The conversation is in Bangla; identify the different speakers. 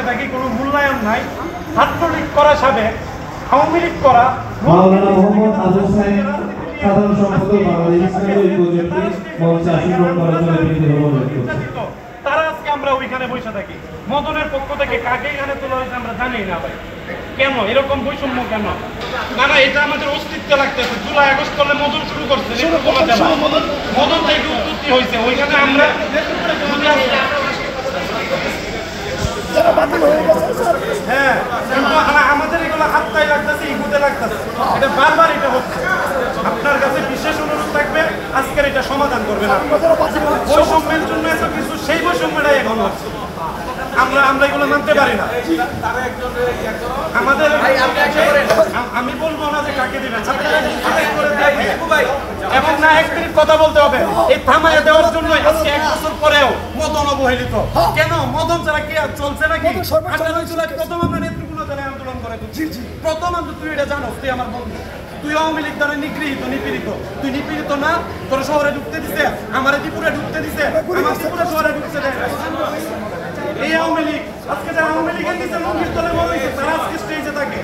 Speaker 1: থাকি, কোনো মূল্যায়ন নাই। ছাত্রলীগ করা সাবেক, আওয়ামী লীগ করা,
Speaker 2: মাওলানা মোহাম্মদ আজম সাহেব সাধারণ সম্পাদক বাংলাদেশ ইসলামী ঐক্য জোটকে মঞ্চে আসন করার জন্য বিনীত অনুরোধ করছি।
Speaker 1: তারা আজকে আমরা ওইখানে বসে থাকি। মদনের পক্ষ থেকে কাকে এখানে তোলা হয়েছে আমরা জানি না ভাই। কেন এরকম বৈষম্য কেন? না না, এটা আমাদের অস্তিত্ব লাগতেছে। জুলাই আগস্ট করলে মদন শুরু করছে, মদন থেকে উৎপত্তি হয়েছে। ওইখানে আমরা হ্যাঁ, আমাদের এগুলো হাতটাই লাগতেছে, ইগুতে লাগতেছে। এটা বারবার এটা হচ্ছে। আপনার কাছে বিশেষ অনুরোধ থাকবে, আজকের এটা সমাধান করবেন। বৈষম্যের জন্য এত কিছু, সেই বৈষম্যটাই এখন হচ্ছে। আমরা এগুলো মানতে পারি না। আমাদের আমি বলবো না যে কাকে দিবেন, এবং না এক মিনিট কথা বলতে হবে। এই থামায় দেওয়ার জন্য আজকে 1 বছর পরেও মদন অবহেলিত কেন? মদন ছাড়া কি আর চলছে নাকি? 18 জুলাই প্রথম আমরা নেতৃত্ব জানায় আন্দোলন করে প্রথম তুই এটা জানো, তুই আমার বন্ধু, তুই আওয়ামী লীগ দ্বারা নিগৃহীত, নিপীড়িত। তুই নিপীড়িত না? তোর শহরে ঢুকতে দিছে, আমার ত্রিপুরা ঢুকতে দিছে, আমার ত্রিপুরা শহরে ঢুকতে দেয়। এই আওয়ামী লীগ আজকে যারা আওয়ামী লীগের নিচে লঙ্ঘিত তলে বলেছে, তারা আজকে স্টেজে থাকে।